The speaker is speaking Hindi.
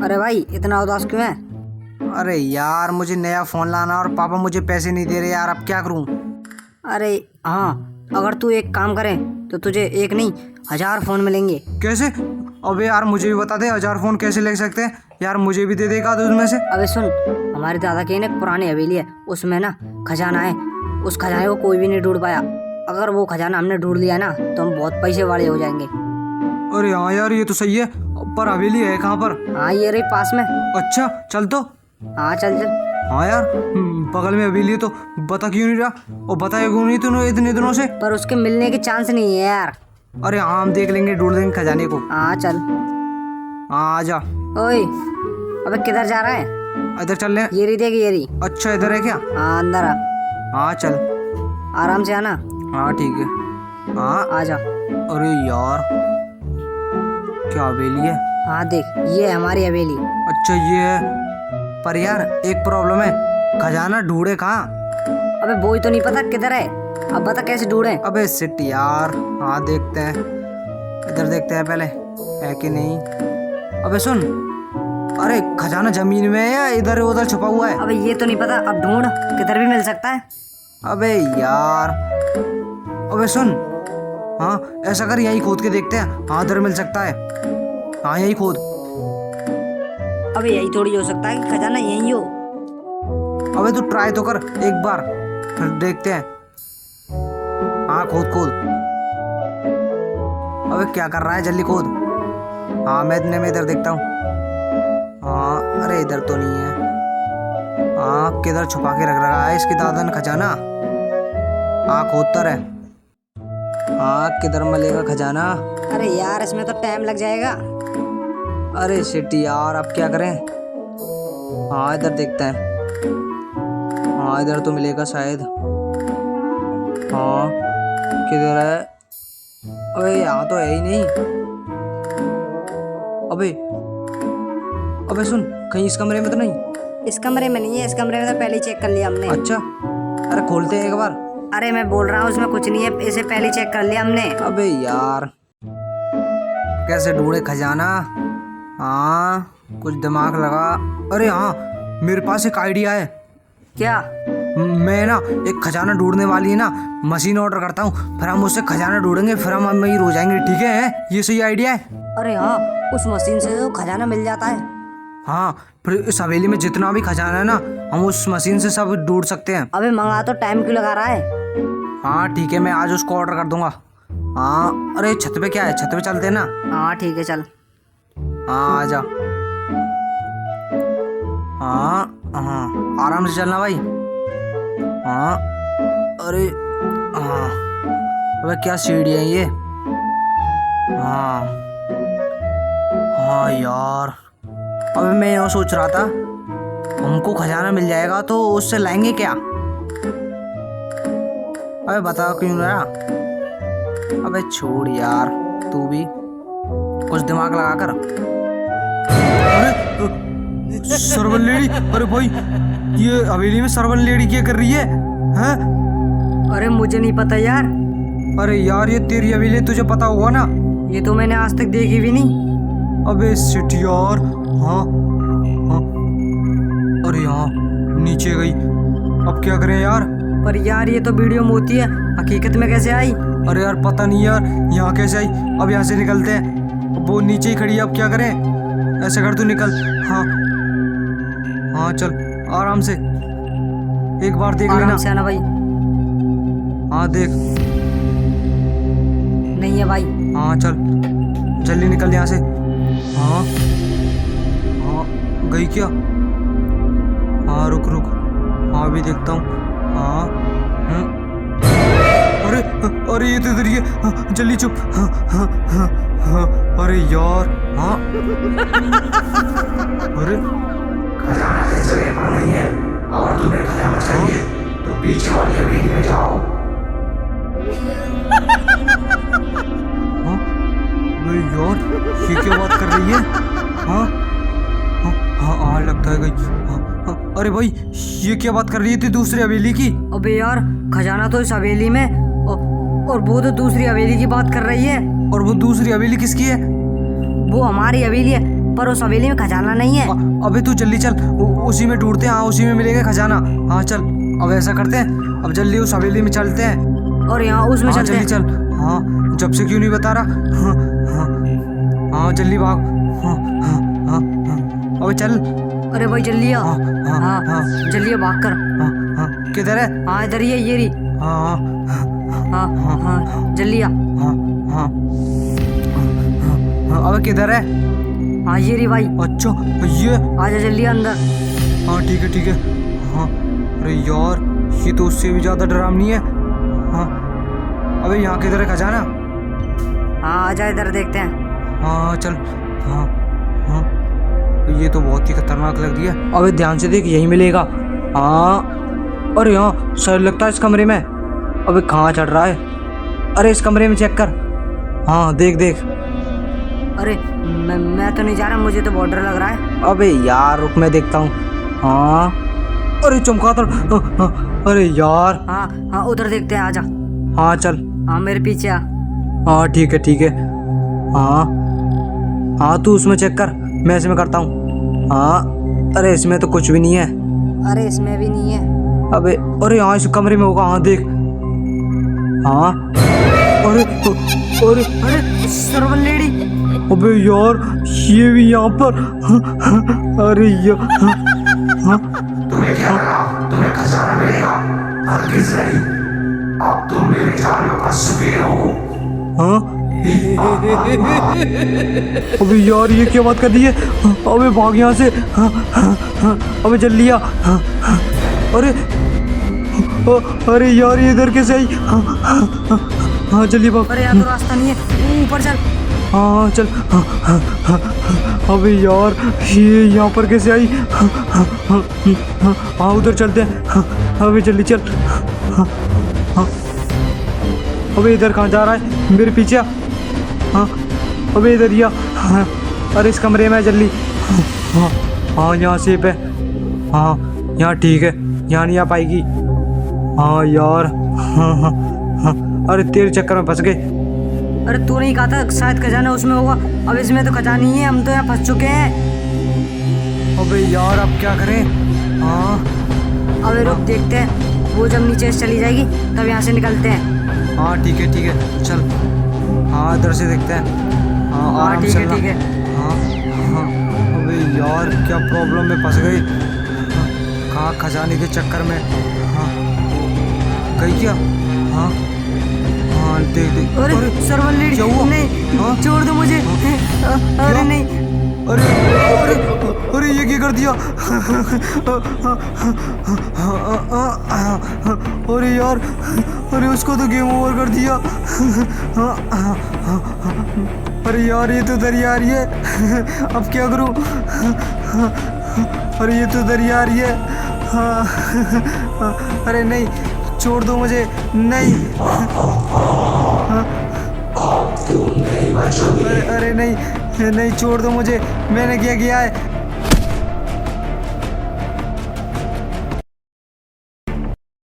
अरे भाई इतना उदास क्यों है? अरे यार मुझे नया फ़ोन लाना और पापा मुझे पैसे नहीं दे रहे यार, अब क्या करूं। अरे हाँ, अगर तू एक काम करे तो तुझे एक नहीं 1000 फ़ोन मिलेंगे। कैसे? अबे यार मुझे भी बता दे, 1000 फ़ोन कैसे ले सकते हैं यार, मुझे भी दे देगा तो उसमें से। अबे सुन, हमारे दादा की ना एक पुरानी हवेली है, उसमें ना खजाना है। उस खजाने को कोई भी नहीं ढूंढ पाया। अगर वो खजाना हमने ढूंढ लिया ना तो हम बहुत पैसे वाले हो जाएंगे। अरे हाँ यार ये तो सही है, पर हवेली है कहाँ पर? हाँ ये रही पास में। अच्छा चल तो। हाँ चल चल। हाँ यार बगल में हवेली है तो बता क्यों नहीं रहा, और बताया क्यों नहीं तूने इतने दिनों से? पर उसके मिलने के चांस नहीं है यार। अरे हाँ हम देख लेंगे, ढूंढ लेंगे खजाने को। हाँ चल। हाँ आजा। ओए अबे किधर जा रहा है? इधर चल ले। ये रही देख, ये रही। अच्छा इधर है क्या? हाँ अंदर आ, हाँ चल। आराम से आना। हाँ ठीक है। हाँ आजा। अरे यार क्या हवेली है? हाँ देख, ये है हमारी हवेली। अच्छा ये है, पर यार एक प्रॉब्लम है, खजाना ढूंढे कहाँ? अबे वो ही तो नहीं पता किधर है, अब बता कैसे ढूंढे? अबे सिट यार। हाँ देखते हैं, इधर देखते हैं पहले है कि नहीं। अबे सुन, अरे खजाना जमीन में है या इधर उधर छुपा हुआ है? अबे ये तो नहीं पता, अब ढूंढ, किधर भी मिल सकता है। अबे यार। अबे सुन, हाँ ऐसा कर यहीं खोद के देखते हैं, हाँ इधर मिल सकता है। हाँ यहीं खोद। अबे यही थोड़ी हो सकता है कि खजाना यही हो। अबे तू ट्राई तो कर एक बार, फिर देखते हैं। हाँ खोद खोद। अबे क्या कर रहा है, जल्दी खोद। हाँ मैं इधर देखता हूँ। हाँ अरे इधर तो नहीं है। हाँ किधर छुपा के रख रखा है इसकी दादा ने खजाना। हाँ खोद तो रहे। हाँ किधर मिलेगा खजाना? अरे यार इसमें तो टाइम लग जाएगा। अरे शिट यार अब क्या करें। हाँ इधर देखते हैं। हाँ इधर तो मिलेगा शायद। हाँ किधर है? अबे यहाँ तो है ही नहीं। अबे सुन, कहीं इस कमरे में तो नहीं? इस कमरे में नहीं है, इस कमरे में तो पहले ही चेक कर लिया हमने। अच्छा अरे खोलते हैं एक बार। अरे मैं बोल रहा हूँ उसमें कुछ नहीं है, इसे पहले चेक कर लिया हमने। अबे यार कैसे ढूंढे खजाना? हाँ कुछ दिमाग लगा। अरे हाँ मेरे पास एक आइडिया है। क्या? मैं ना एक खजाना ढूंढने वाली है ना मशीन ऑर्डर करता हूँ, फिर हम उससे खजाना ढूंढेंगे, फिर हम अमीर हो जाएंगे। ठीक है ये सही आइडिया है? अरे हाँ, उस मशीन से तो खजाना मिल जाता है। हाँ फिर इस हवेली में जितना भी खजाना है ना हम उस मशीन से सब ढूंढ सकते हैं। अबे मंगा तो टाइम क्यों लगा रहा है? हाँ ठीक है मैं आज उसको ऑर्डर कर दूंगा। हाँ अरे छत पे क्या है, छत पे चलते हैं ना। हाँ ठीक है चल। हाँ आजा। हाँ हाँ आराम से चलना भाई। हाँ अरे हाँ अबे क्या सीढ़ी है ये। हाँ हाँ यार अबे मैं यह सोच रहा था हमको खजाना मिल जाएगा तो उससे लाएंगे क्या? अबे बताओ क्यों रहा? अबे छोड़ यार, तू भी कुछ दिमाग लगा कर। अरे सर्वन लेडी, अरे भाई ये हवेली में सर्वन लेडी क्या कर रही है? हैं? अरे मुझे नहीं पता यार। अरे यार ये तेरी हवेली तुझे पता होगा ना। ये तो मैंने आज तक देखी भी नहीं। अबे शिट यार। हाँ हाँ अरे हाँ नीचे गई, अब क्या करें यार? पर यार ये तो वीडियो में होती है, हकीकत में कैसे आई? अरे यार पता नहीं यार यहाँ कैसे आई। अब यहाँ से निकलते हैं, वो नीचे ही खड़ी है, अब क्या करें? ऐसे कर तू निकल। हाँ हाँ चल आराम से, एक बार देख लेना। आराम से आना भाई। हाँ देख। नहीं है भाई। हाँ चल जल्दी निकल यहाँ से। हाँ हाँ गई क्या? हाँ रुक रुक, हाँ भी देखता हूँ। हाँ अरे अरे ये तो इधर ही है। हाँ, जल्दी चुप। हाँ हाँ हाँ हाँ अरे यार। हाँ अरे खजाना से जगह पर नहीं है, और तुम्हें खजाना चाहिए तो पीछे वाली हवेली में जाओ। हाँ अरे यार ये क्या बात कर रही है? हाँ हाँ हाँ हाँ लगता है गई। हाँ हाँ अरे भाई ये क्या बात कर रही थी दूसरी हवेली की? अबे यार खजाना तो इस हवेली में, और वो तो दूसरी हवेली की बात कर रही है। और वो दूसरी हवेली किसकी है? वो हमारी हवेली है, पर उस हवेली में खजाना नहीं है। अबे तू जल्दी चल, उसी में ढूंढते हैं। हाँ उसी में मिलेगा खजाना। हाँ चल, अब ऐसा करते हैं, अब जल्दी उस हवेली में चलते हैं। और यहाँ उसमें हाँ चलते जल्दी हैं। चल। हाँ जब से क्यों नहीं बता रहा। हाँ हाँ हाँ जल्दी भाग। हाँ हाँ हाँ हाँ अबे चल। अरे भाई जल्दी आ। हाँ हाँ हाँ हाँ जल्दी आ, भाग कर। हाँ हाँ किधर है। हाँ इधर ही है, ये रही। हाँ हाँ हाँ हाँ जल्दी आ। हाँ हाँ हाँ अबे किधर है। हाँ ये रही भाई, अच्छा ये। आजा जल्दी अंदर। हाँ ठीक है ठीक है। हाँ अरे यार ये तो उससे भी ज्यादा डरावनी है। हाँ अबे यहाँ किधर है खजाना। हाँ आजा इधर देखते हैं। हाँ चल। हाँ हाँ ये तो बहुत ही खतरनाक लग रही है। अबे ध्यान से देख, यही मिलेगा। हाँ अरे यहाँ शायद लगता है इस कमरे में। अबे कहाँ चढ़ रहा है। अरे इस कमरे में चेक कर। हाँ देख देख। अरे मैं तो नहीं जा रहा, मुझे तो बहुत डर लग रहा है। अबे यार रुक, मैं देखता हूँ। हाँ अरे चमगादड़। अरे यार। हाँ हाँ उधर देखते हैं, आजा। हाँ चल। हाँ मेरे पीछे आ। हाँ ठीक है ठीक है। हाँ हाँ तू उसमें चेक कर, मैं इसमें करता हूँ। हाँ अरे इसमें तो कुछ भी नहीं है। अरे इसमें भी नहीं है। अबे अरे हाँ इस कमरे में होगा। हाँ देख। हाँ अरे अरे अरे सर्वन लेडी। अबे यार ये भी यहाँ पर। अरे यार। हाँ तुम्हें क्या लगा तुम्हें खजाना मिलेगा? हरगिज नहीं। अब तुम मेरे जालों का शिकार हो। हाँ अबे यार ये क्या बात कर दी है। अबे भाग यहाँ से। अबे जल्दी आ। अरे अरे यार ये इधर कैसे आई। हाँ जल्दी भाग। अरे यहाँ तो रास्ता नहीं है, ऊपर चल। हाँ चल। अबे यार ये यहाँ पर कैसे आई। हाँ उधर चलते हैं। अबे जल्दी चल। अबे इधर कहाँ जा रहा है, मेरे पीछे आ। हाँ अबे इधर ही आ। अरे इस कमरे में जल्दी। हाँ हाँ यहाँ सेफ है। हाँ यहाँ ठीक है, यहाँ नहीं आ पाएगी। हाँ यार। हाँ हाँ हाँ अरे तेरे चक्कर में फंस गए। अरे तू नहीं कहा था शायद खजाना उसमें होगा, अब इसमें तो खजाना नहीं है, हम तो यहाँ फंस चुके हैं। अबे यार अब क्या करें। हाँ अबे रुक देखते हैं, वो जब नीचे से चली जाएगी तब यहाँ से निकलते हैं। हाँ ठीक है चल। हाँ इधर से देखते हैं। हाँ हाँ आराम ठीक से है चलना। ठीक है। हाँ हाँ अबे यार क्या प्रॉब्लम में फंस गई। हाँ, कहाँ खजाने के चक्कर में। हाँ गई क्या। हाँ हाँ देख देख। अरे सर्वन लेडी क्या हुआ? नहीं, हाँ? छोड़ दो मुझे। अरे क्या? नहीं। अरे अरे अरे ये क्या कर दिया। अरे यार अरे उसको तो गेम ओवर कर दिया। अरे यार ये तो दरिया आ रही है, अब क्या करूं। अरे ये तो दरिया आ रही है। अरे नहीं छोड़ दो मुझे। नहीं। अरे नहीं नहीं छोड़ दो मुझे, मैंने क्या किया है।